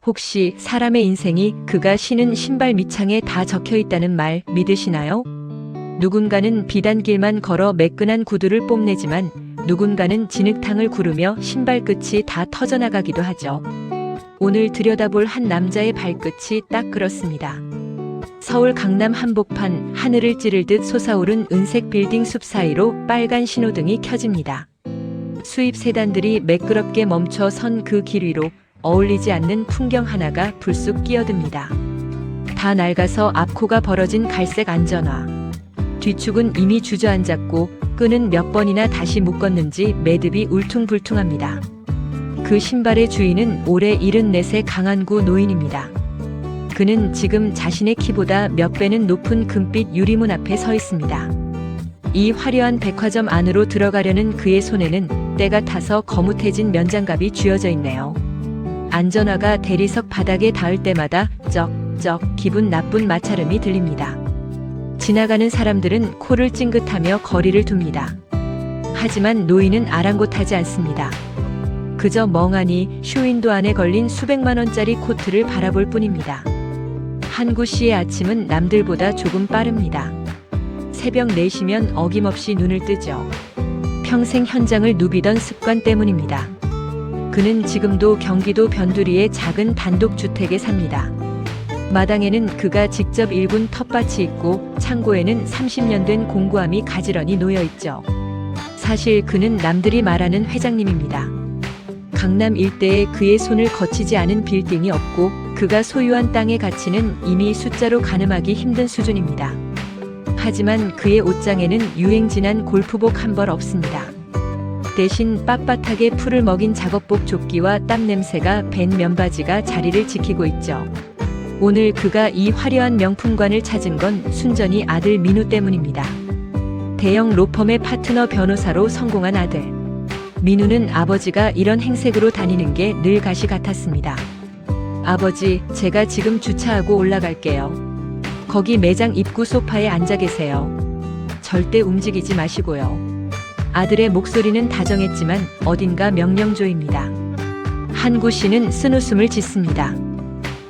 혹시 사람의 인생이 그가 신은 신발 밑창에 다 적혀 있다는 말 믿으시나요? 누군가는 비단길만 걸어 매끈한 구두를 뽐내지만 누군가는 진흙탕을 구르며 신발 끝이 다 터져나가기도 하죠. 오늘 들여다볼 한 남자의 발끝이 딱 그렇습니다. 서울 강남 한복판 하늘을 찌를 듯 솟아오른 은색 빌딩 숲 사이로 빨간 신호등이 켜집니다. 수입 세단들이 매끄럽게 멈춰 선 그 길 위로 어울리지 않는 풍경 하나가 불쑥 끼어듭니다. 다 낡아서 앞코가 벌어진 갈색 안전화. 뒤축은 이미 주저앉았고 끈은 몇 번이나 다시 묶었는지 매듭이 울퉁불퉁합니다. 그 신발의 주인은 올해 74세 강한구 노인입니다. 그는 지금 자신의 키보다 몇 배는 높은 금빛 유리문 앞에 서 있습니다. 이 화려한 백화점 안으로 들어가려는 그의 손에는 때가 타서 거뭇해진 면장갑이 쥐어져 있네요. 안전화가 대리석 바닥에 닿을 때마다 쩍쩍 기분 나쁜 마찰음이 들립니다. 지나가는 사람들은 코를 찡긋하며 거리를 둡니다. 하지만 노인은 아랑곳하지 않습니다. 그저 멍하니 쇼윈도 안에 걸린 수백만 원짜리 코트를 바라볼 뿐입니다. 한구 씨의 아침은 남들보다 조금 빠릅니다. 새벽 4시면 어김없이 눈을 뜨죠. 평생 현장을 누비던 습관 때문입니다. 그는 지금도 경기도 변두리의 작은 단독주택에 삽니다. 마당에는 그가 직접 일군 텃밭이 있고 창고에는 30년 된 공구함이 가지런히 놓여있죠. 사실 그는 남들이 말하는 회장님입니다. 강남 일대에 그의 손을 거치지 않은 빌딩이 없고 그가 소유한 땅의 가치는 이미 숫자로 가늠하기 힘든 수준입니다. 하지만 그의 옷장에는 유행지난 골프복 한 벌 없습니다. 대신 빳빳하게 풀을 먹인 작업복 조끼와 땀 냄새가 밴 면바지가 자리를 지키고 있죠. 오늘 그가 이 화려한 명품관을 찾은 건 순전히 아들 민우 때문입니다. 대형 로펌의 파트너 변호사로 성공한 아들. 민우는 아버지가 이런 행색으로 다니는 게 늘 가시 같았습니다. 아버지, 제가 지금 주차하고 올라갈게요. 거기 매장 입구 소파에 앉아 계세요. 절대 움직이지 마시고요. 아들의 목소리는 다정했지만 어딘가 명령조입니다. 한구 씨는 쓴웃음을 짓습니다.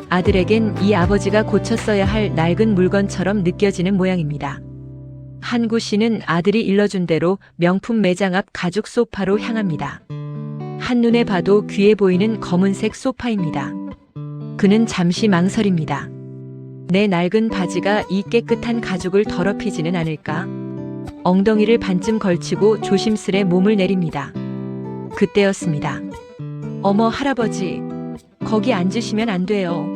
아들에겐 이 아버지가 고쳤어야 할 낡은 물건처럼 느껴지는 모양입니다. 한구 씨는 아들이 일러준 대로 명품 매장 앞 가죽 소파로 향합니다. 한눈에 봐도 귀해 보이는 검은색 소파입니다. 그는 잠시 망설입니다. 내 낡은 바지가 이 깨끗한 가죽을 더럽히지는 않을까? 엉덩이를 반쯤 걸치고 조심스레 몸을 내립니다. 그때였습니다. 어머 할아버지, 거기 앉으시면 안 돼요.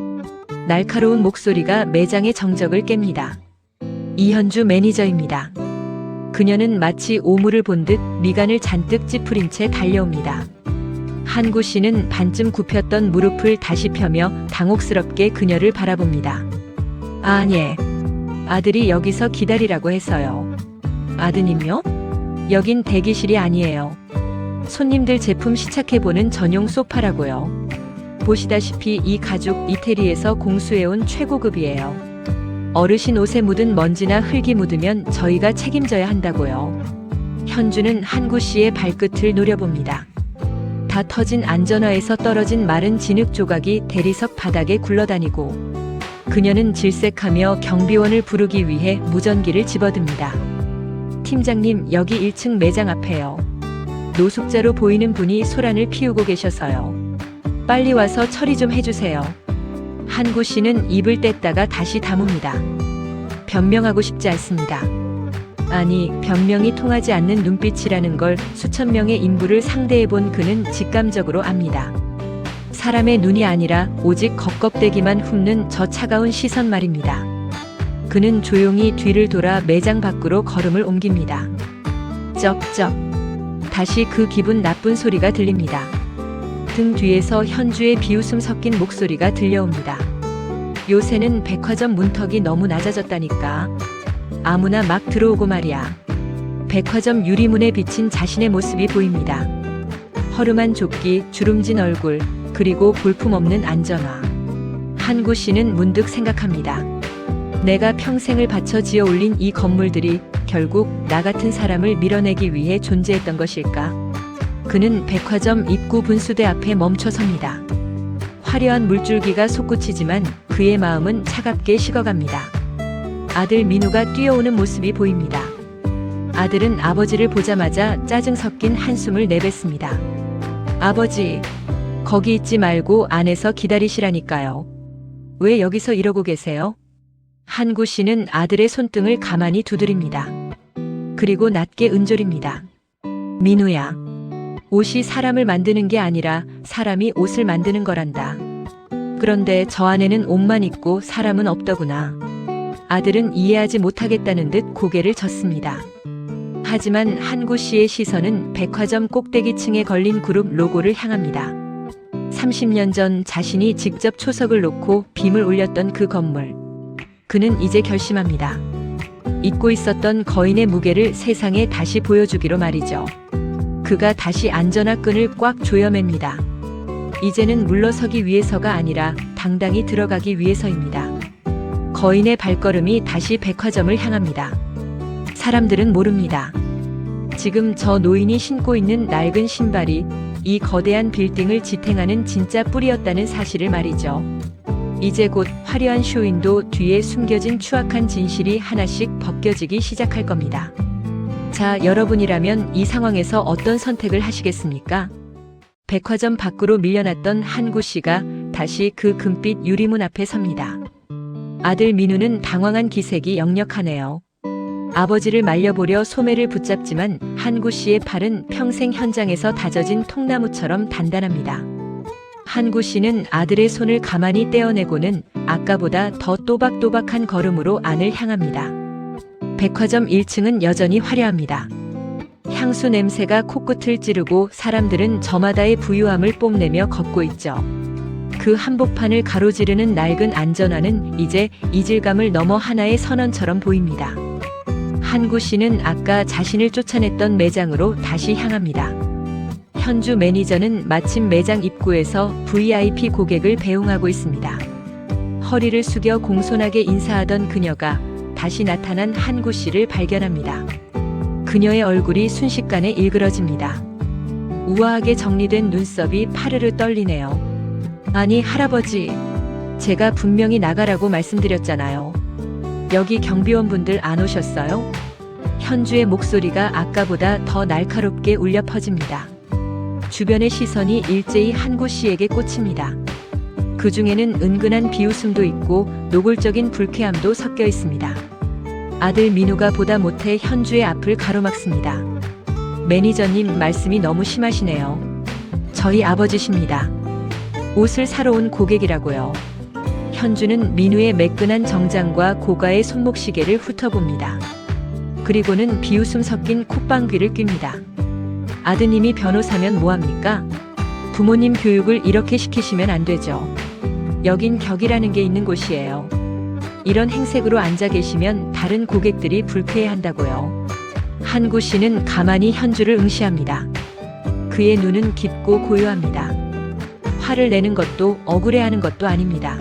날카로운 목소리가 매장의 정적을 깹니다. 이현주 매니저입니다. 그녀는 마치 오물을 본 듯 미간을 잔뜩 찌푸린 채 달려옵니다. 한구 씨는 반쯤 굽혔던 무릎을 다시 펴며 당혹스럽게 그녀를 바라봅니다. 아, 예. 아들이 여기서 기다리라고 해서요. 아드님요? 여긴 대기실이 아니에요. 손님들 제품 시착해보는 전용 소파라고요. 보시다시피 이 가죽 이태리에서 공수해온 최고급이에요. 어르신 옷에 묻은 먼지나 흙이 묻으면 저희가 책임져야 한다고요. 현주는 한구 씨의 발끝을 노려봅니다. 다 터진 안전화에서 떨어진 마른 진흙 조각이 대리석 바닥에 굴러다니고 그녀는 질색하며 경비원을 부르기 위해 무전기를 집어듭니다. 팀장님, 여기 1층 매장 앞에요. 노숙자로 보이는 분이 소란을 피우고 계셔서요. 빨리 와서 처리 좀 해주세요. 한구 씨는 입을 뗐다가 다시 다뭅니다. 변명하고 싶지 않습니다. 아니, 변명이 통하지 않는 눈빛이라는 걸 수천 명의 인부를 상대해본 그는 직감적으로 압니다. 사람의 눈이 아니라 오직 겁겁대기만 훑는 저 차가운 시선 말입니다. 그는 조용히 뒤를 돌아 매장 밖으로 걸음을 옮깁니다. 쩍쩍. 다시 그 기분 나쁜 소리가 들립니다. 등 뒤에서 현주의 비웃음 섞인 목소리가 들려옵니다. 요새는 백화점 문턱이 너무 낮아졌다니까. 아무나 막 들어오고 말이야. 백화점 유리문에 비친 자신의 모습이 보입니다. 허름한 조끼, 주름진 얼굴, 그리고 볼품없는 안전화. 한구 씨는 문득 생각합니다. 내가 평생을 바쳐 지어 올린 이 건물들이 결국 나 같은 사람을 밀어내기 위해 존재했던 것일까? 그는 백화점 입구 분수대 앞에 멈춰섭니다. 화려한 물줄기가 솟구치지만 그의 마음은 차갑게 식어갑니다. 아들 민우가 뛰어오는 모습이 보입니다. 아들은 아버지를 보자마자 짜증 섞인 한숨을 내뱉습니다. 아버지, 거기 있지 말고 안에서 기다리시라니까요. 왜 여기서 이러고 계세요? 한구 씨는 아들의 손등을 가만히 두드립니다. 그리고 낮게 은졸입니다. 민우야, 옷이 사람을 만드는 게 아니라 사람이 옷을 만드는 거란다. 그런데 저 안에는 옷만 있고 사람은 없더구나. 아들은 이해하지 못하겠다는 듯 고개를 젓습니다. 하지만 한구 씨의 시선은 백화점 꼭대기층에 걸린 그룹 로고를 향합니다. 30년 전 자신이 직접 초석을 놓고 빔을 올렸던 그 건물. 그는 이제 결심합니다. 잊고 있었던 거인의 무게를 세상에 다시 보여주기로 말이죠. 그가 다시 안전화 끈을 꽉 조여맵니다. 이제는 물러서기 위해서가 아니라 당당히 들어가기 위해서입니다. 거인의 발걸음이 다시 백화점을 향합니다. 사람들은 모릅니다. 지금 저 노인이 신고 있는 낡은 신발이 이 거대한 빌딩을 지탱하는 진짜 뿌리였다는 사실을 말이죠. 이제 곧 화려한 쇼윈도 뒤에 숨겨진 추악한 진실이 하나씩 벗겨지기 시작할 겁니다. 자, 여러분이라면 이 상황에서 어떤 선택을 하시겠습니까? 백화점 밖으로 밀려났던 한구 씨가 다시 그 금빛 유리문 앞에 섭니다. 아들 민우는 당황한 기색이 역력하네요. 아버지를 말려보려 소매를 붙잡지만 한구 씨의 팔은 평생 현장에서 다져진 통나무처럼 단단합니다. 한구 씨는 아들의 손을 가만히 떼어내고는 아까보다 더 또박또박한 걸음으로 안을 향합니다. 백화점 1층은 여전히 화려합니다. 향수 냄새가 코끝을 찌르고 사람들은 저마다의 부유함을 뽐내며 걷고 있죠. 그 한복판을 가로지르는 낡은 안전화는 이제 이질감을 넘어 하나의 선언처럼 보입니다. 한구 씨는 아까 자신을 쫓아냈던 매장으로 다시 향합니다. 현주 매니저는 마침 매장 입구에서 VIP 고객을 배웅하고 있습니다. 허리를 숙여 공손하게 인사하던 그녀가 다시 나타난 한구 씨를 발견합니다. 그녀의 얼굴이 순식간에 일그러집니다. 우아하게 정리된 눈썹이 파르르 떨리네요. 아니, 할아버지, 제가 분명히 나가라고 말씀드렸잖아요. 여기 경비원분들 안 오셨어요? 현주의 목소리가 아까보다 더 날카롭게 울려 퍼집니다. 주변의 시선이 일제히 한구 씨에게 꽂힙니다. 그 중에는 은근한 비웃음도 있고 노골적인 불쾌함도 섞여 있습니다. 아들 민우가 보다 못해 현주의 앞을 가로막습니다. 매니저님, 말씀이 너무 심하시네요. 저희 아버지십니다. 옷을 사러 온 고객이라고요. 현주는 민우의 매끈한 정장과 고가의 손목시계를 훑어봅니다. 그리고는 비웃음 섞인 콧방귀를 낍니다. 아드님이 변호사면 뭐합니까? 부모님 교육을 이렇게 시키시면 안 되죠. 여긴 격이라는 게 있는 곳이에요. 이런 행색으로 앉아 계시면 다른 고객들이 불쾌해한다고요. 한구 씨는 가만히 현주를 응시합니다. 그의 눈은 깊고 고요합니다. 화를 내는 것도 억울해하는 것도 아닙니다.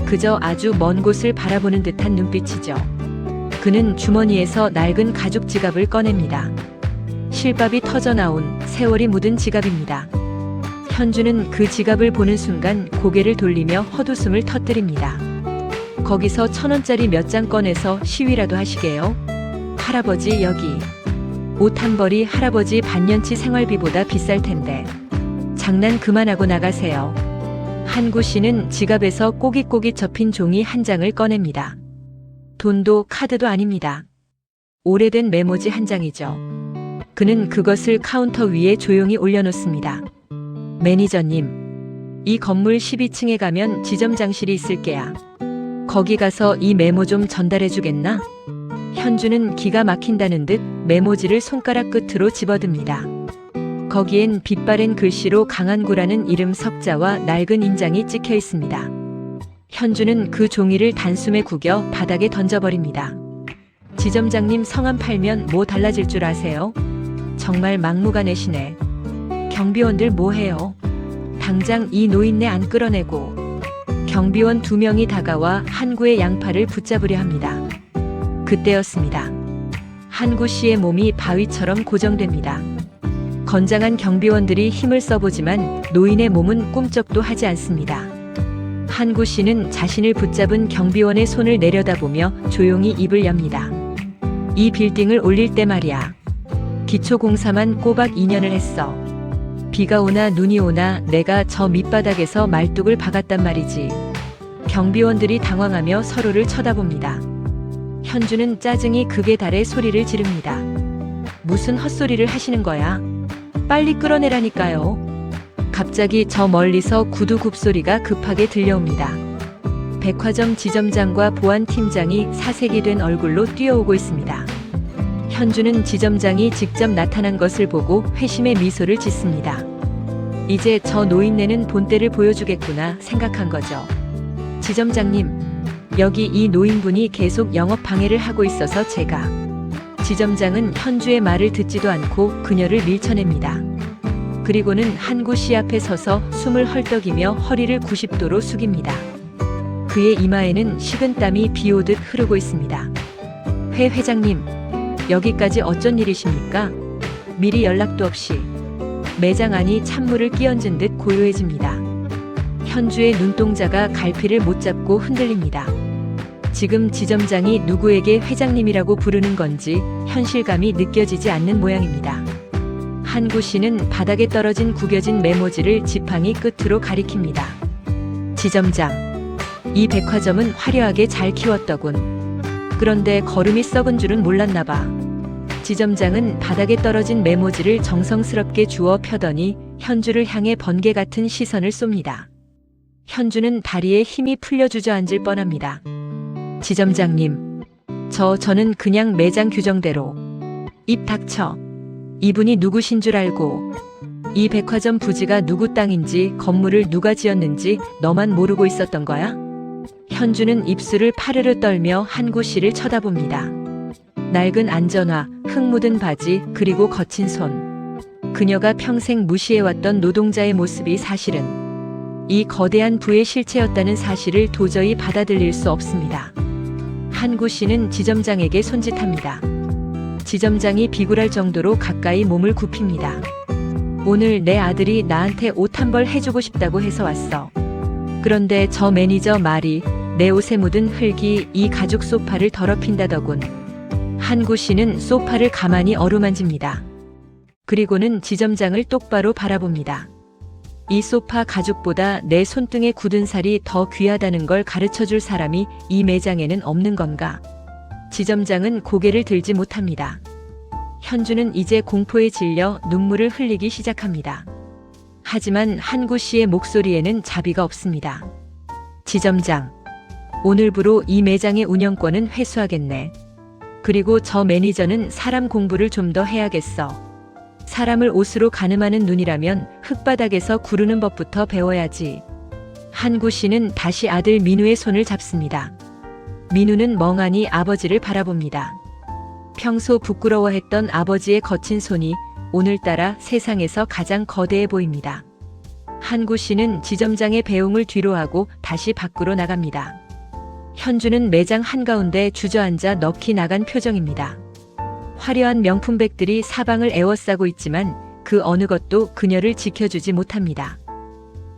그저 아주 먼 곳을 바라보는 듯한 눈빛이죠. 그는 주머니에서 낡은 가죽 지갑을 꺼냅니다. 실밥이 터져나온 세월이 묻은 지갑입니다. 현주는 그 지갑을 보는 순간 고개를 돌리며 헛웃음을 터뜨립니다. 거기서 1,000원짜리 몇 장 꺼내서 시위라도 하시게요? 할아버지, 여기 옷 한 벌이 할아버지 반년치 생활비보다 비쌀 텐데 장난 그만하고 나가세요. 한구 씨는 지갑에서 꼬깃꼬깃 접힌 종이 한 장을 꺼냅니다. 돈도 카드도 아닙니다. 오래된 메모지 한 장이죠. 그는 그것을 카운터 위에 조용히 올려놓습니다. 매니저님, 이 건물 12층에 가면 지점장실이 있을 게야. 거기 가서 이 메모 좀 전달해 주겠나? 현주는 기가 막힌다는 듯 메모지를 손가락 끝으로 집어듭니다. 거기엔 빛바랜 글씨로 강한구라는 이름 석자와 낡은 인장이 찍혀 있습니다. 현주는 그 종이를 단숨에 구겨 바닥에 던져버립니다. 지점장님 성함 팔면 뭐 달라질 줄 아세요? 정말 막무가내시네. 경비원들 뭐해요? 당장 이 노인네 안 끌어내고. 경비원 2명이 다가와 한구의 양팔을 붙잡으려 합니다. 그때였습니다. 한구 씨의 몸이 바위처럼 고정됩니다. 건장한 경비원들이 힘을 써보지만 노인의 몸은 꿈쩍도 하지 않습니다. 한구 씨는 자신을 붙잡은 경비원의 손을 내려다보며 조용히 입을 엽니다. 이 빌딩을 올릴 때 말이야. 기초공사만 꼬박 2년을 했어. 비가 오나 눈이 오나 내가 저 밑바닥에서 말뚝을 박았단 말이지. 경비원들이 당황하며 서로를 쳐다봅니다. 현주는 짜증이 극에 달해 소리를 지릅니다. 무슨 헛소리를 하시는 거야? 빨리 끌어내라니까요. 갑자기 저 멀리서 구두 굽소리가 급하게 들려옵니다. 백화점 지점장과 보안팀장이 사색이 된 얼굴로 뛰어오고 있습니다. 현주는 지점장이 직접 나타난 것을 보고 회심의 미소를 짓습니다. 이제 저 노인네는 본때를 보여주겠구나 생각한 거죠. 지점장님, 여기 이 노인분이 계속 영업 방해를 하고 있어서 제가. 지점장은 현주의 말을 듣지도 않고 그녀를 밀쳐냅니다. 그리고는 한구 씨 앞에 서서 숨을 헐떡이며 허리를 90도로 숙입니다. 그의 이마에는 식은땀이 비오듯 흐르고 있습니다. 회 회장님, 여기까지 어쩐 일이십니까? 미리 연락도 없이. 매장 안이 찬물을 끼얹은 듯 고요해집니다. 현주의 눈동자가 갈피를 못 잡고 흔들립니다. 지금 지점장이 누구에게 회장님이라고 부르는 건지 현실감이 느껴지지 않는 모양입니다. 한구 씨는 바닥에 떨어진 구겨진 메모지를 지팡이 끝으로 가리킵니다. 지점장, 이 백화점은 화려하게 잘 키웠더군. 그런데 거름이 썩은 줄은 몰랐나 봐. 지점장은 바닥에 떨어진 메모지를 정성스럽게 주워 펴더니 현주를 향해 번개 같은 시선을 쏩니다. 현주는 다리에 힘이 풀려 주저앉을 뻔합니다. 지점장님, 저는 그냥 매장 규정대로. 입 닥쳐. 이분이 누구신 줄 알고. 이 백화점 부지가 누구 땅인지 건물을 누가 지었는지 너만 모르고 있었던 거야? 현주는 입술을 파르르 떨며 한구 씨를 쳐다봅니다. 낡은 안전화, 흙 묻은 바지, 그리고 거친 손. 그녀가 평생 무시해왔던 노동자의 모습이 사실은 이 거대한 부의 실체였다는 사실을 도저히 받아들일 수 없습니다. 한구 씨는 지점장에게 손짓합니다. 지점장이 비굴할 정도로 가까이 몸을 굽힙니다. 오늘 내 아들이 나한테 옷 한 벌 해주고 싶다고 해서 왔어. 그런데 저 매니저 말이 내 옷에 묻은 흙이 이 가죽 소파를 더럽힌다더군. 한구 씨는 소파를 가만히 어루만집니다. 그리고는 지점장을 똑바로 바라봅니다. 이 소파 가죽보다 내 손등에 굳은 살이 더 귀하다는 걸 가르쳐줄 사람이 이 매장에는 없는 건가? 지점장은 고개를 들지 못합니다. 현주는 이제 공포에 질려 눈물을 흘리기 시작합니다. 하지만 한구 씨의 목소리에는 자비가 없습니다. 지점장, 오늘부로 이 매장의 운영권은 회수하겠네. 그리고 저 매니저는 사람 공부를 좀 더 해야겠어. 사람을 옷으로 가늠하는 눈이라면 흙바닥에서 구르는 법부터 배워야지. 한구 씨는 다시 아들 민우의 손을 잡습니다. 민우는 멍하니 아버지를 바라봅니다. 평소 부끄러워했던 아버지의 거친 손이 오늘따라 세상에서 가장 거대해 보입니다. 한구 씨는 지점장의 배웅을 뒤로하고 다시 밖으로 나갑니다. 현주는 매장 한가운데 주저앉아 넋이 나간 표정입니다. 화려한 명품백들이 사방을 에워싸고 있지만 그 어느 것도 그녀를 지켜주지 못합니다.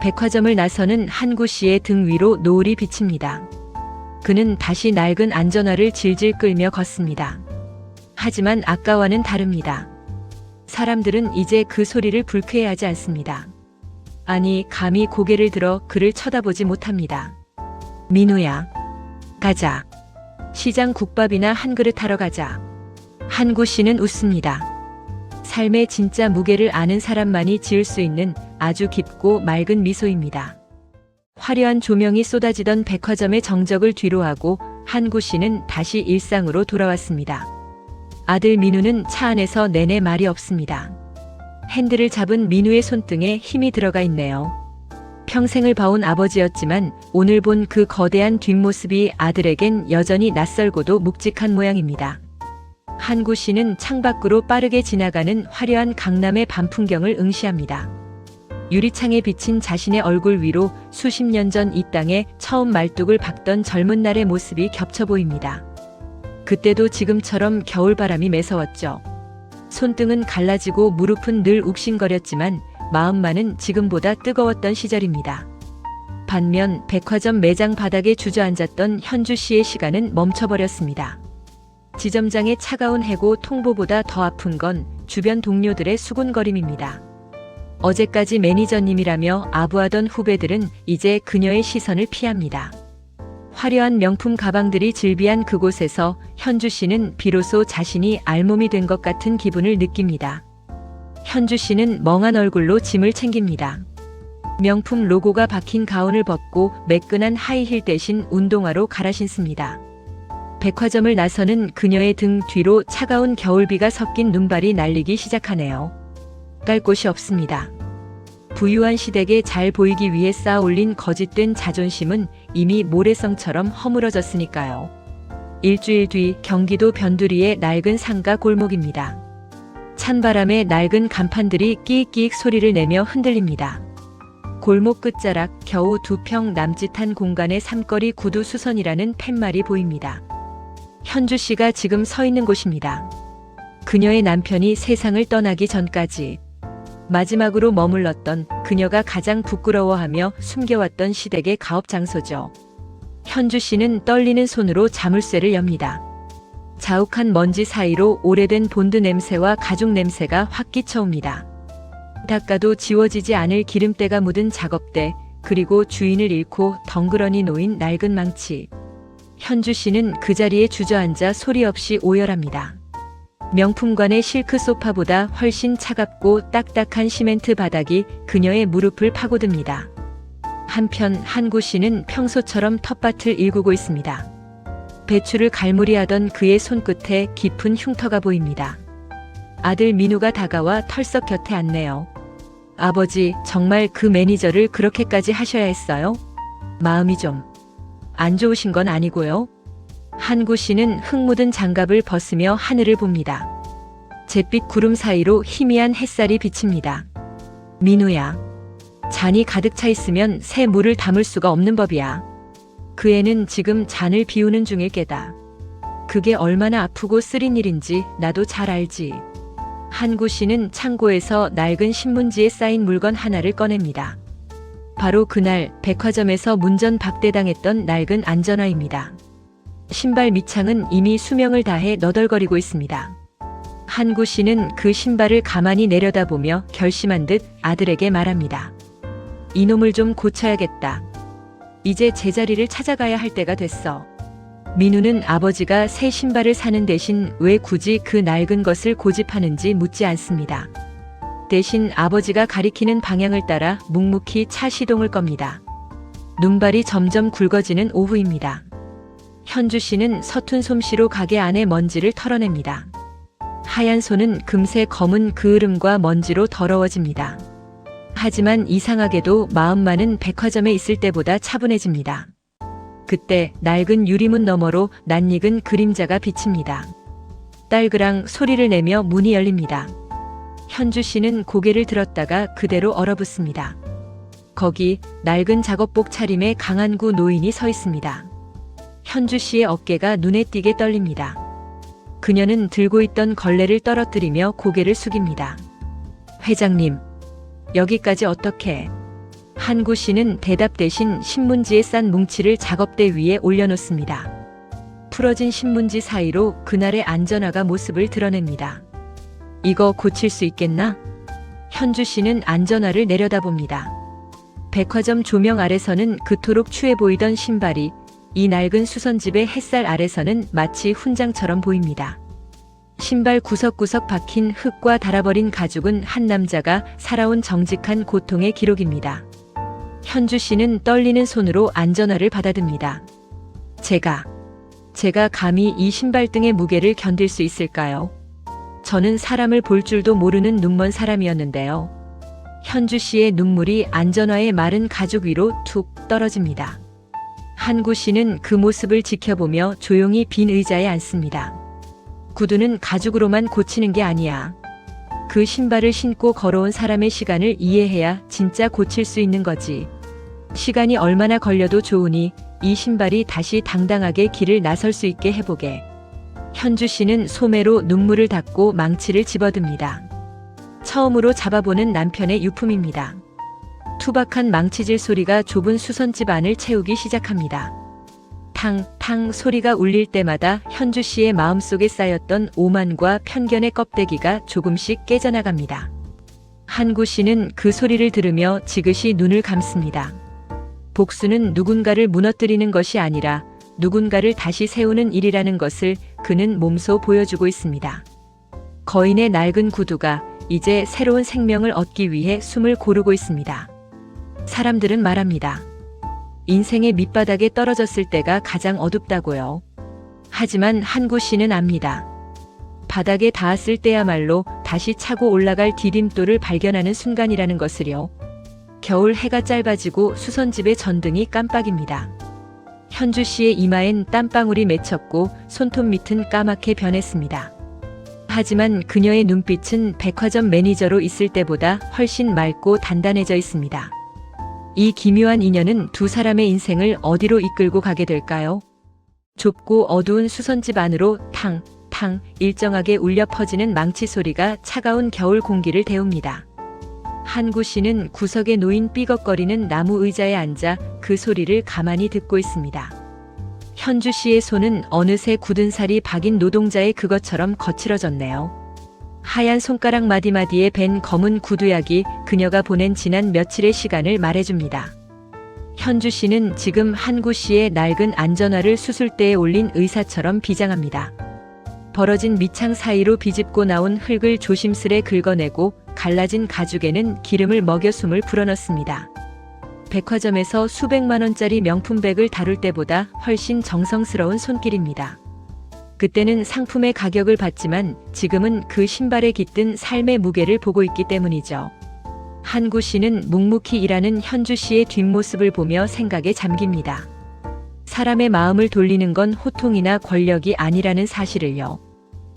백화점을 나서는 한구 씨의 등 위로 노을이 비칩니다. 그는 다시 낡은 안전화를 질질 끌며 걷습니다. 하지만 아까와는 다릅니다. 사람들은 이제 그 소리를 불쾌해하지 않습니다. 아니, 감히 고개를 들어 그를 쳐다보지 못합니다. 민우야, 가자. 시장 국밥이나 한 그릇 하러 가자. 한구 씨는 웃습니다. 삶의 진짜 무게를 아는 사람만이 지을 수 있는 아주 깊고 맑은 미소입니다. 화려한 조명이 쏟아지던 백화점의 정적을 뒤로하고 한구 씨는 다시 일상으로 돌아왔습니다. 아들 민우는 차 안에서 내내 말이 없습니다. 핸들을 잡은 민우의 손등에 힘이 들어가 있네요. 평생을 봐온 아버지였지만 오늘 본 그 거대한 뒷모습이 아들에겐 여전히 낯설고도 묵직한 모양입니다. 한구 씨는 창밖으로 빠르게 지나가는 화려한 강남의 밤 풍경을 응시합니다. 유리창에 비친 자신의 얼굴 위로 수십 년 전 이 땅에 처음 말뚝을 박던 젊은 날의 모습이 겹쳐 보입니다. 그때도 지금처럼 겨울바람이 매서웠죠. 손등은 갈라지고 무릎은 늘 욱신거렸지만 마음만은 지금보다 뜨거웠던 시절입니다. 반면 백화점 매장 바닥에 주저앉았던 현주 씨의 시간은 멈춰버렸습니다. 지점장의 차가운 해고 통보보다 더 아픈 건 주변 동료들의 수군거림입니다. 어제까지 매니저님이라며 아부하던 후배들은 이제 그녀의 시선을 피합니다. 화려한 명품 가방들이 즐비한 그곳에서 현주 씨는 비로소 자신이 알몸이 된 것 같은 기분을 느낍니다. 현주 씨는 멍한 얼굴로 짐을 챙깁니다. 명품 로고가 박힌 가운을 벗고 매끈한 하이힐 대신 운동화로 갈아 신습니다. 백화점을 나서는 그녀의 등 뒤로 차가운 겨울비가 섞인 눈발이 날리기 시작하네요. 갈 곳이 없습니다. 부유한 시댁에 잘 보이기 위해 쌓아 올린 거짓된 자존심은 이미 모래성처럼 허물어졌으니까요. 일주일 뒤 경기도 변두리의 낡은 상가 골목입니다. 찬바람에 낡은 간판들이 끼익끼익 소리를 내며 흔들립니다. 골목 끝자락 겨우 2평 남짓한 공간에 삼거리 구두 수선이라는 팻말이 보입니다. 현주 씨가 지금 서 있는 곳입니다. 그녀의 남편이 세상을 떠나기 전까지 마지막으로 머물렀던, 그녀가 가장 부끄러워하며 숨겨왔던 시댁의 가업 장소죠. 현주 씨는 떨리는 손으로 자물쇠를 엽니다. 자욱한 먼지 사이로 오래된 본드 냄새와 가죽 냄새가 확 끼쳐옵니다. 닦아도 지워지지 않을 기름때가 묻은 작업대, 그리고 주인을 잃고 덩그러니 놓인 낡은 망치. 현주 씨는 그 자리에 주저앉아 소리 없이 오열합니다. 명품관의 실크 소파보다 훨씬 차갑고 딱딱한 시멘트 바닥이 그녀의 무릎을 파고듭니다. 한편 한구 씨는 평소처럼 텃밭을 일구고 있습니다. 배추를 갈무리하던 그의 손끝에 깊은 흉터가 보입니다. 아들 민우가 다가와 털썩 곁에 앉네요. 아버지, 정말 그 매니저를 그렇게까지 하셔야 했어요? 마음이 좀 안 좋으신 건 아니고요. 한구 씨는 흙 묻은 장갑을 벗으며 하늘을 봅니다. 잿빛 구름 사이로 희미한 햇살이 비칩니다. 민우야, 잔이 가득 차 있으면 새 물을 담을 수가 없는 법이야. 그 애는 지금 잔을 비우는 중일 게다. 그게 얼마나 아프고 쓰린 일인지 나도 잘 알지. 한구 씨는 창고에서 낡은 신문지에 쌓인 물건 하나를 꺼냅니다. 바로 그날 백화점에서 문전박대당했던 낡은 안전화입니다. 신발 밑창은 이미 수명을 다해 너덜거리고 있습니다. 한구 씨는 그 신발을 가만히 내려다보며 결심한 듯 아들에게 말합니다. 이놈을 좀 고쳐야겠다. 이제 제자리를 찾아가야 할 때가 됐어. 민우는 아버지가 새 신발을 사는 대신 왜 굳이 그 낡은 것을 고집하는지 묻지 않습니다. 대신 아버지가 가리키는 방향을 따라 묵묵히 차 시동을 겁니다. 눈발이 점점 굵어지는 오후입니다. 현주 씨는 서툰 솜씨로 가게 안의 먼지를 털어냅니다. 하얀 손은 금세 검은 그을음과 먼지로 더러워집니다. 하지만 이상하게도 마음만은 백화점에 있을 때보다 차분해집니다. 그때 낡은 유리문 너머로 낯익은 그림자가 비칩니다. 딸그랑 소리를 내며 문이 열립니다. 현주 씨는 고개를 들었다가 그대로 얼어붙습니다. 거기 낡은 작업복 차림의 강한구 노인이 서 있습니다. 현주 씨의 어깨가 눈에 띄게 떨립니다. 그녀는 들고 있던 걸레를 떨어뜨리며 고개를 숙입니다. 회장님, 여기까지 어떻게? 한구 씨는 대답 대신 신문지에 싼 뭉치를 작업대 위에 올려놓습니다. 풀어진 신문지 사이로 그날의 안전화가 모습을 드러냅니다. 이거 고칠 수 있겠나? 현주 씨는 안전화를 내려다봅니다. 백화점 조명 아래서는 그토록 추해 보이던 신발이 이 낡은 수선집의 햇살 아래서는 마치 훈장처럼 보입니다. 신발 구석구석 박힌 흙과 닳아버린 가죽은 한 남자가 살아온 정직한 고통의 기록입니다. 현주 씨는 떨리는 손으로 안전화를 받아듭니다. 제가 감히 이 신발등의 무게를 견딜 수 있을까요? 저는 사람을 볼 줄도 모르는 눈먼 사람이었는데요. 현주 씨의 눈물이 안전화의 마른 가죽 위로 툭 떨어집니다. 한구 씨는 그 모습을 지켜보며 조용히 빈 의자에 앉습니다. 구두는 가죽으로만 고치는 게 아니야. 그 신발을 신고 걸어온 사람의 시간을 이해해야 진짜 고칠 수 있는 거지. 시간이 얼마나 걸려도 좋으니 이 신발이 다시 당당하게 길을 나설 수 있게 해보게. 현주 씨는 소매로 눈물을 닦고 망치를 집어듭니다. 처음으로 잡아보는 남편의 유품입니다. 투박한 망치질 소리가 좁은 수선집 안을 채우기 시작합니다. 탕 소리가 울릴 때마다 현주 씨의 마음속에 쌓였던 오만과 편견의 껍데기가 조금씩 깨져나갑니다. 한구 씨는 그 소리를 들으며 지그시 눈을 감습니다. 복수는 누군가를 무너뜨리는 것이 아니라 누군가를 다시 세우는 일이라는 것을 그는 몸소 보여주고 있습니다. 거인의 낡은 구두가 이제 새로운 생명을 얻기 위해 숨을 고르고 있습니다. 사람들은 말합니다. 인생의 밑바닥에 떨어졌을 때가 가장 어둡다고요. 하지만 한구 씨는 압니다. 바닥에 닿았을 때야말로 다시 차고 올라갈 디딤돌을 발견하는 순간이라는 것을요. 겨울 해가 짧아지고 수선집의 전등이 깜빡입니다. 현주 씨의 이마엔 땀방울이 맺혔고 손톱 밑은 까맣게 변했습니다. 하지만 그녀의 눈빛은 백화점 매니저로 있을 때보다 훨씬 맑고 단단해져 있습니다. 이 기묘한 인연은 두 사람의 인생을 어디로 이끌고 가게 될까요? 좁고 어두운 수선집 안으로 탕 일정하게 울려 퍼지는 망치 소리가 차가운 겨울 공기를 데웁니다. 한구 씨는 구석에 놓인 삐걱거리는 나무 의자에 앉아 그 소리를 가만히 듣고 있습니다. 현주 씨의 손은 어느새 굳은 살이 박인 노동자의 그것처럼 거칠어졌네요. 하얀 손가락 마디마디에 밴 검은 구두약이 그녀가 보낸 지난 며칠의 시간을 말해줍니다. 현주 씨는 지금 한구 씨의 낡은 안전화를 수술대에 올린 의사처럼 비장합니다. 벌어진 밑창 사이로 비집고 나온 흙을 조심스레 긁어내고 갈라진 가죽에는 기름을 먹여 숨을 불어넣습니다. 백화점에서 수백만 원짜리 명품백을 다룰 때보다 훨씬 정성스러운 손길입니다. 그때는 상품의 가격을 받지만 지금은 그 신발에 깃든 삶의 무게를 보고 있기 때문이죠. 한구 씨는 묵묵히 일하는 현주 씨의 뒷모습을 보며 생각에 잠깁니다. 사람의 마음을 돌리는 건 호통이나 권력이 아니라는 사실을요.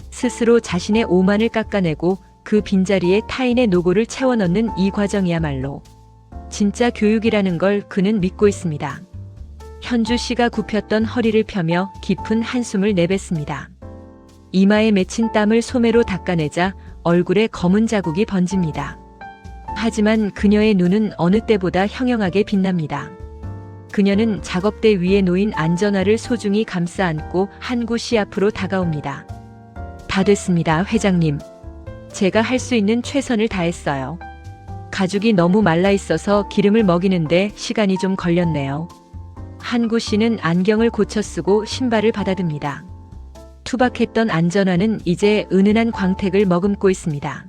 스스로 자신의 오만을 깎아내고 그 빈자리에 타인의 노고를 채워넣는 이 과정이야말로 진짜 교육이라는 걸 그는 믿고 있습니다. 현주 씨가 굽혔던 허리를 펴며 깊은 한숨을 내뱉습니다. 이마에 맺힌 땀을 소매로 닦아내자 얼굴에 검은 자국이 번집니다. 하지만 그녀의 눈은 어느 때보다 형형하게 빛납니다. 그녀는 작업대 위에 놓인 안전화를 소중히 감싸 안고 한구 씨 앞으로 다가옵니다. 다 됐습니다, 회장님. 제가 할 수 있는 최선을 다했어요. 가죽이 너무 말라 있어서 기름을 먹이는데 시간이 좀 걸렸네요. 한구 씨는 안경을 고쳐 쓰고 신발을 받아듭니다. 투박했던 안전화는 이제 은은한 광택을 머금고 있습니다.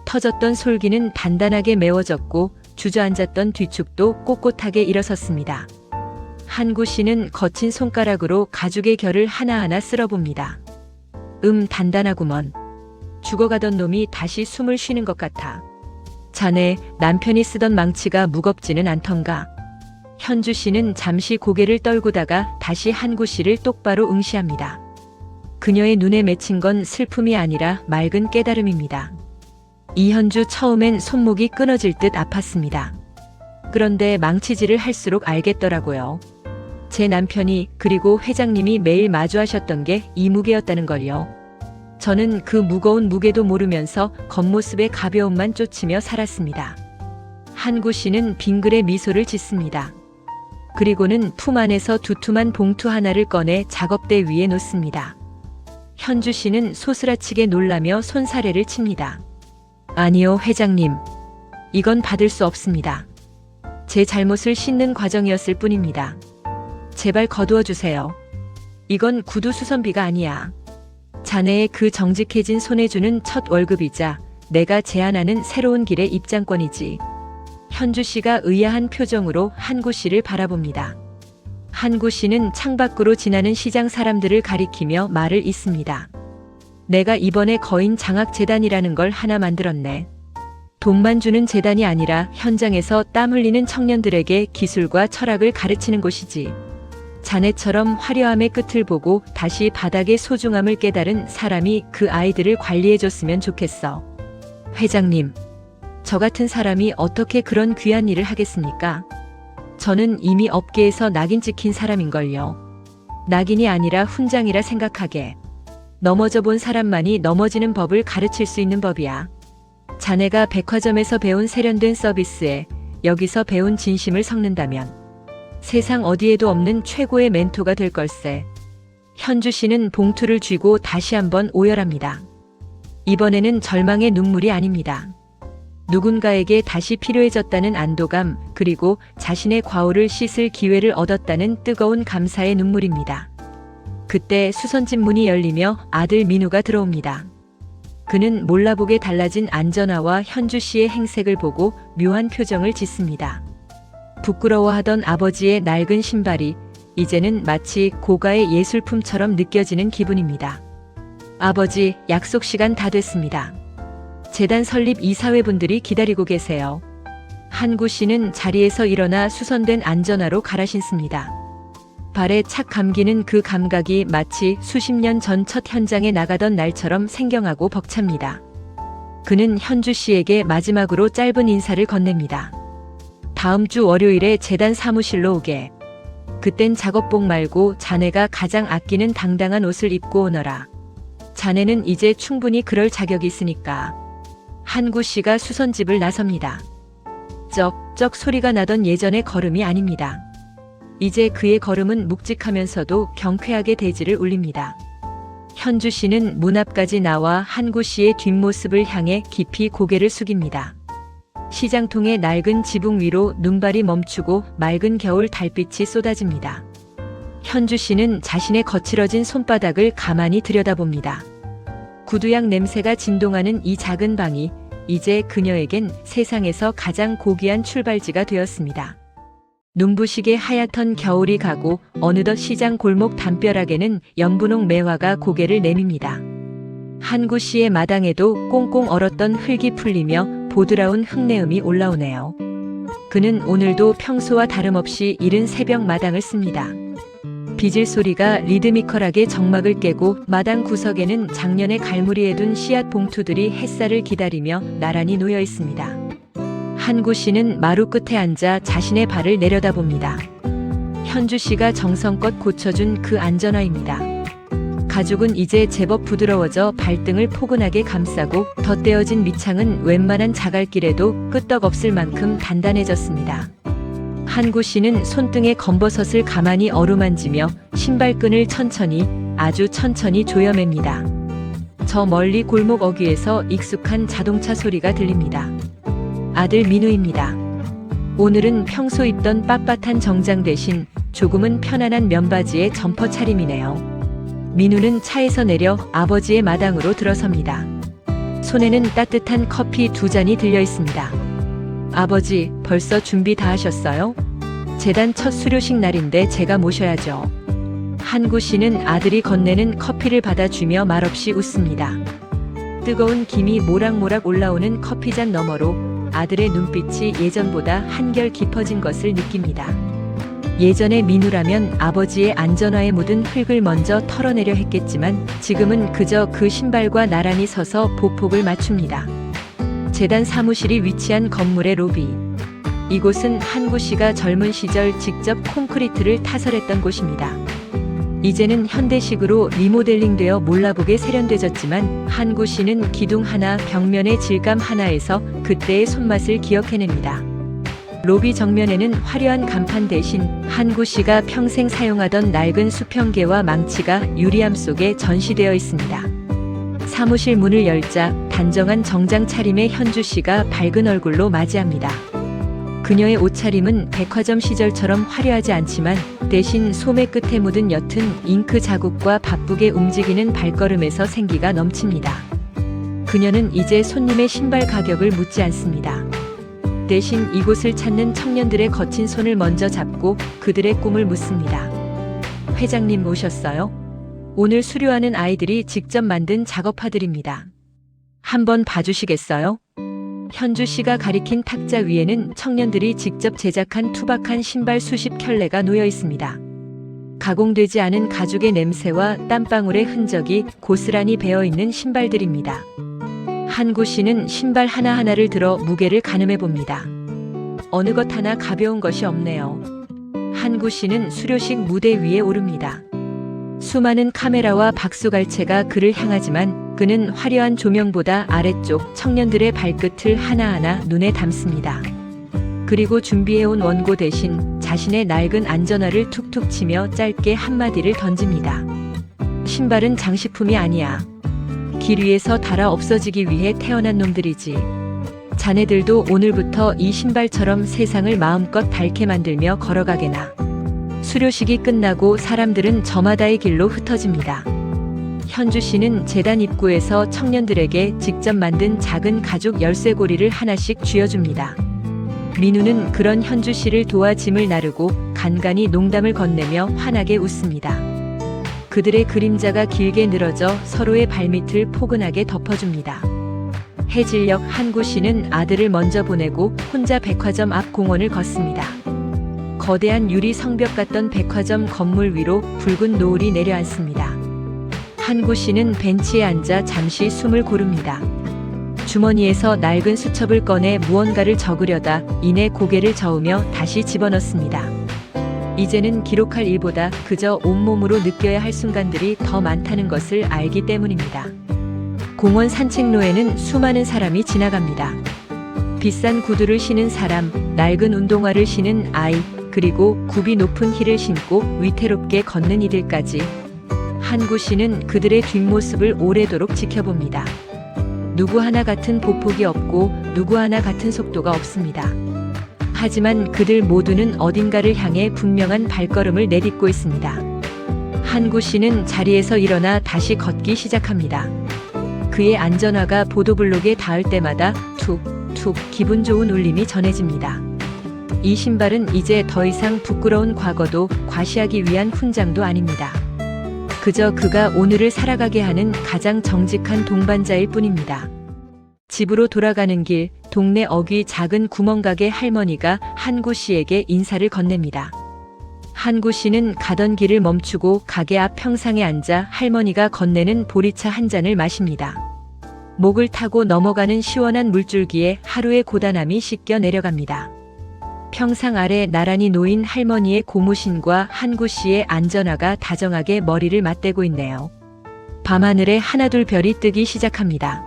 터졌던 솔기는 단단하게 메워졌고 주저앉았던 뒤축도 꼿꼿하게 일어섰습니다. 한구 씨는 거친 손가락으로 가죽의 결을 하나하나 쓸어봅니다. 단단하구먼. 죽어가던 놈이 다시 숨을 쉬는 것 같아. 자네, 남편이 쓰던 망치가 무겁지는 않던가. 현주 씨는 잠시 고개를 떨구다가 다시 한구 씨를 똑바로 응시합니다. 그녀의 눈에 맺힌 건 슬픔이 아니라 맑은 깨달음입니다. 이현주 처음엔 손목이 끊어질 듯 아팠습니다. 그런데 망치질을 할수록 알겠더라고요. 제 남편이 그리고 회장님이 매일 마주하셨던 게 이 무게였다는 걸요. 저는 그 무거운 무게도 모르면서 겉모습의 가벼움만 쫓으며 살았습니다. 한구 씨는 빙글에 미소를 짓습니다. 그리고는 품 안에서 두툼한 봉투 하나를 꺼내 작업대 위에 놓습니다. 현주 씨는 소스라치게 놀라며 손사래를 칩니다. 아니요, 회장님. 이건 받을 수 없습니다. 제 잘못을 씻는 과정이었을 뿐입니다. 제발 거두어 주세요. 이건 구두 수선비가 아니야. 자네의 그 정직해진 손에 주는 첫 월급이자 내가 제안하는 새로운 길의 입장권이지. 현주 씨가 의아한 표정으로 한구 씨를 바라봅니다. 한구 씨는 창밖으로 지나는 시장 사람들을 가리키며 말을 잇습니다. 내가 이번에 거인 장학재단이라는 걸 하나 만들었네. 돈만 주는 재단이 아니라 현장에서 땀 흘리는 청년들에게 기술과 철학을 가르치는 곳이지. 자네처럼 화려함의 끝을 보고 다시 바닥의 소중함을 깨달은 사람이 그 아이들을 관리해줬으면 좋겠어. 회장님, 저 같은 사람이 어떻게 그런 귀한 일을 하겠습니까? 저는 이미 업계에서 낙인 찍힌 사람인걸요. 낙인이 아니라 훈장이라 생각하게. 넘어져 본 사람만이 넘어지는 법을 가르칠 수 있는 법이야. 자네가 백화점에서 배운 세련된 서비스에 여기서 배운 진심을 섞는다면 세상 어디에도 없는 최고의 멘토가 될 걸세. 현주 씨는 봉투를 쥐고 다시 한번 오열합니다. 이번에는 절망의 눈물이 아닙니다. 누군가에게 다시 필요해졌다는 안도감, 그리고 자신의 과오를 씻을 기회를 얻었다는 뜨거운 감사의 눈물입니다. 그때 수선집 문이 열리며 아들 민우가 들어옵니다. 그는 몰라보게 달라진 안전화와 현주 씨의 행색을 보고 묘한 표정을 짓습니다. 부끄러워하던 아버지의 낡은 신발이 이제는 마치 고가의 예술품처럼 느껴지는 기분입니다. 아버지, 약속 시간 다 됐습니다. 재단 설립 이사회분들이 기다리고 계세요. 한구 씨는 자리에서 일어나 수선된 안전화로 갈아 신습니다. 발에 착 감기는 그 감각이 마치 수십 년 전 첫 현장에 나가던 날처럼 생경하고 벅찹니다. 그는 현주 씨에게 마지막으로 짧은 인사를 건넵니다. 다음 주 월요일에 재단 사무실로 오게. 그땐 작업복 말고 자네가 가장 아끼는 당당한 옷을 입고 오너라. 자네는 이제 충분히 그럴 자격이 있으니까. 한구 씨가 수선집을 나섭니다. 쩍쩍 소리가 나던 예전의 걸음이 아닙니다. 이제 그의 걸음은 묵직하면서도 경쾌하게 대지를 울립니다. 현주 씨는 문 앞까지 나와 한구 씨의 뒷모습을 향해 깊이 고개를 숙입니다. 시장통의 낡은 지붕 위로 눈발이 멈추고 맑은 겨울 달빛이 쏟아집니다. 현주 씨는 자신의 거칠어진 손바닥을 가만히 들여다봅니다. 구두약 냄새가 진동하는 이 작은 방이 이제 그녀에겐 세상에서 가장 고귀한 출발지가 되었습니다. 눈부시게 하얗던 겨울이 가고 어느덧 시장 골목 담벼락에는 연분홍 매화가 고개를 내밉니다. 한구 씨의 마당에도 꽁꽁 얼었던 흙이 풀리며 보드라운 흙내음이 올라오네요. 그는 오늘도 평소와 다름없이 이른 새벽 마당을 씁니다. 비질 소리가 리드미컬하게 정막을 깨고 마당 구석에는 작년에 갈무리해 둔 씨앗 봉투들이 햇살을 기다리며 나란히 놓여 있습니다. 한구 씨는 마루 끝에 앉아 자신의 발을 내려다봅니다. 현주 씨가 정성껏 고쳐준 그 안전화입니다. 가죽은 이제 제법 부드러워져 발등을 포근하게 감싸고 덧대어진 밑창은 웬만한 자갈길에도 끄떡없을 만큼 단단해졌습니다. 한구 씨는 손등의 검버섯을 가만히 어루만지며 신발끈을 천천히, 아주 천천히 조여맵니다. 저 멀리 골목 어귀에서 익숙한 자동차 소리가 들립니다. 아들 민우입니다. 오늘은 평소 입던 빳빳한 정장 대신 조금은 편안한 면바지에 점퍼 차림이네요. 민우는 차에서 내려 아버지의 마당으로 들어섭니다. 손에는 따뜻한 커피 2잔이 들려 있습니다. 아버지, 벌써 준비 다 하셨어요? 재단 첫 수료식 날인데 제가 모셔야죠. 한구 씨는 아들이 건네는 커피를 받아주며 말없이 웃습니다. 뜨거운 김이 모락모락 올라오는 커피잔 너머로 아들의 눈빛이 예전보다 한결 깊어진 것을 느낍니다. 예전의 민우라면 아버지의 안전화에 묻은 흙을 먼저 털어내려 했겠지만 지금은 그저 그 신발과 나란히 서서 보폭을 맞춥니다. 재단 사무실이 위치한 건물의 로비. 이곳은 한구 씨가 젊은 시절 직접 콘크리트를 타설했던 곳입니다. 이제는 현대식으로 리모델링되어 몰라보게 세련되졌지만 한구 씨는 기둥 하나, 벽면의 질감 하나에서 그때의 손맛을 기억해냅니다. 로비 정면에는 화려한 간판 대신 한구 씨가 평생 사용하던 낡은 수평계와 망치가 유리암 속에 전시되어 있습니다. 사무실 문을 열자 단정한 정장 차림의 현주 씨가 밝은 얼굴로 맞이합니다. 그녀의 옷차림은 백화점 시절처럼 화려하지 않지만 대신 소매 끝에 묻은 옅은 잉크 자국과 바쁘게 움직이는 발걸음에서 생기가 넘칩니다. 그녀는 이제 손님의 신발 가격을 묻지 않습니다. 대신 이곳을 찾는 청년들의 거친 손을 먼저 잡고 그들의 꿈을 묻습니다. 회장님 오셨어요? 오늘 수료하는 아이들이 직접 만든 작업화들입니다. 한번 봐주시겠어요? 현주 씨가 가리킨 탁자 위에는 청년들이 직접 제작한 투박한 신발 수십 켤레가 놓여 있습니다. 가공되지 않은 가죽의 냄새와 땀방울의 흔적이 고스란히 배어있는 신발들입니다. 한구 씨는 신발 하나하나를 들어 무게를 가늠해 봅니다. 어느 것 하나 가벼운 것이 없네요. 한구 씨는 수료식 무대 위에 오릅니다. 수많은 카메라와 박수갈채가 그를 향하지만 그는 화려한 조명보다 아래쪽 청년들의 발끝을 하나하나 눈에 담습니다. 그리고 준비해온 원고 대신 자신의 낡은 안전화를 툭툭 치며 짧게 한마디를 던집니다. 신발은 장식품이 아니야. 길 위에서 닳아 없어지기 위해 태어난 놈들이지. 자네들도 오늘부터 이 신발처럼 세상을 마음껏 닳게 만들며 걸어가게나. 수료식이 끝나고 사람들은 저마다의 길로 흩어집니다. 현주 씨는 재단 입구에서 청년들에게 직접 만든 작은 가죽 열쇠고리를 하나씩 쥐어줍니다. 민우는 그런 현주 씨를 도와 짐을 나르고 간간히 농담을 건네며 환하게 웃습니다. 그들의 그림자가 길게 늘어져 서로의 발밑을 포근하게 덮어줍니다. 해질녘 한구 씨는 아들을 먼저 보내고 혼자 백화점 앞 공원을 걷습니다. 거대한 유리 성벽 같던 백화점 건물 위로 붉은 노을이 내려앉습니다. 한구 씨는 벤치에 앉아 잠시 숨을 고릅니다. 주머니에서 낡은 수첩을 꺼내 무언가를 적으려다 이내 고개를 저으며 다시 집어넣습니다. 이제는 기록할 일보다 그저 온몸으로 느껴야 할 순간들이 더 많다는 것을 알기 때문입니다. 공원 산책로에는 수많은 사람이 지나갑니다. 비싼 구두를 신은 사람, 낡은 운동화를 신은 아이, 그리고 굽이 높은 힐을 신고 위태롭게 걷는 이들까지. 한구 씨는 그들의 뒷모습을 오래도록 지켜봅니다. 누구 하나 같은 보폭이 없고 누구 하나 같은 속도가 없습니다. 하지만 그들 모두는 어딘가를 향해 분명한 발걸음을 내딛고 있습니다. 한구 씨는 자리에서 일어나 다시 걷기 시작합니다. 그의 안전화가 보도블록에 닿을 때마다 툭툭 기분 좋은 울림이 전해집니다. 이 신발은 이제 더 이상 부끄러운 과거도 과시하기 위한 훈장도 아닙니다. 그저 그가 오늘을 살아가게 하는 가장 정직한 동반자일 뿐입니다. 집으로 돌아가는 길, 동네 어귀 작은 구멍가게 할머니가 한구 씨에게 인사를 건넵니다. 한구 씨는 가던 길을 멈추고 가게 앞 평상에 앉아 할머니가 건네는 보리차 한 잔을 마십니다. 목을 타고 넘어가는 시원한 물줄기에 하루의 고단함이 씻겨 내려갑니다. 평상 아래 나란히 놓인 할머니의 고무신과 한구 씨의 안전화가 다정하게 머리를 맞대고 있네요. 밤하늘에 하나둘 별이 뜨기 시작합니다.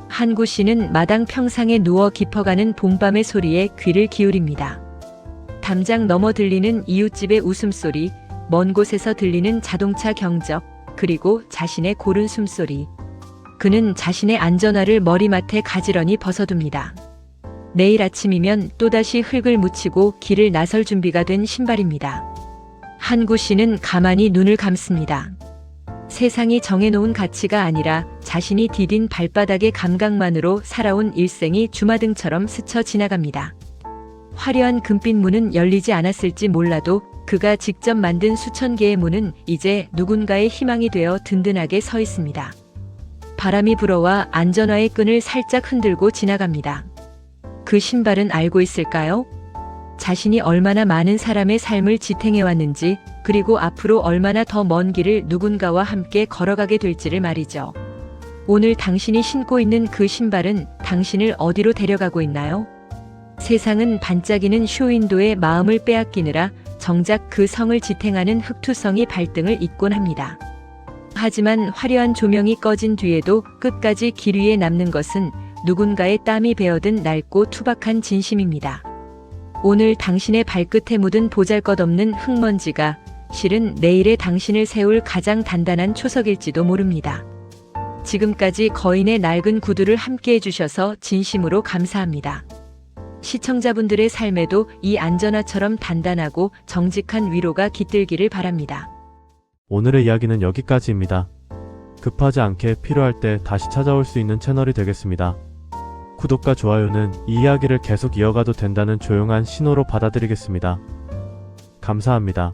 한구 씨는 마당 평상에 누워 깊어가는 봄밤의 소리에 귀를 기울입니다. 담장 넘어 들리는 이웃집의 웃음소리, 먼 곳에서 들리는 자동차 경적, 그리고 자신의 고른 숨소리. 그는 자신의 안전화를 머리맡에 가지런히 벗어둡니다. 내일 아침이면 또다시 흙을 묻히고 길을 나설 준비가 된 신발입니다. 한구 씨는 가만히 눈을 감습니다. 세상이 정해놓은 가치가 아니라 자신이 디딘 발바닥의 감각만으로 살아온 일생이 주마등처럼 스쳐 지나갑니다. 화려한 금빛 문은 열리지 않았을지 몰라도 그가 직접 만든 수천 개의 문은 이제 누군가의 희망이 되어 든든하게 서 있습니다. 바람이 불어와 안전화의 끈을 살짝 흔들고 지나갑니다. 그 신발은 알고 있을까요? 자신이 얼마나 많은 사람의 삶을 지탱해왔는지, 그리고 앞으로 얼마나 더 먼 길을 누군가와 함께 걸어가게 될지를 말이죠. 오늘 당신이 신고 있는 그 신발은 당신을 어디로 데려가고 있나요? 세상은 반짝이는 쇼윈도의 마음을 빼앗기느라 정작 그 성을 지탱하는 흑투성이 발등을 잇곤 합니다. 하지만 화려한 조명이 꺼진 뒤에도 끝까지 길 위에 남는 것은 누군가의 땀이 배어든 낡고 투박한 진심입니다. 오늘 당신의 발끝에 묻은 보잘것없는 흙먼지가 실은 내일의 당신을 세울 가장 단단한 초석일지도 모릅니다. 지금까지 거인의 낡은 구두를 함께 해주셔서 진심으로 감사합니다. 시청자분들의 삶에도 이 안전화처럼 단단하고 정직한 위로가 깃들기를 바랍니다. 오늘의 이야기는 여기까지입니다. 급하지 않게 필요할 때 다시 찾아올 수 있는 채널이 되겠습니다. 구독과 좋아요는 이 이야기를 계속 이어가도 된다는 조용한 신호로 받아들이겠습니다. 감사합니다.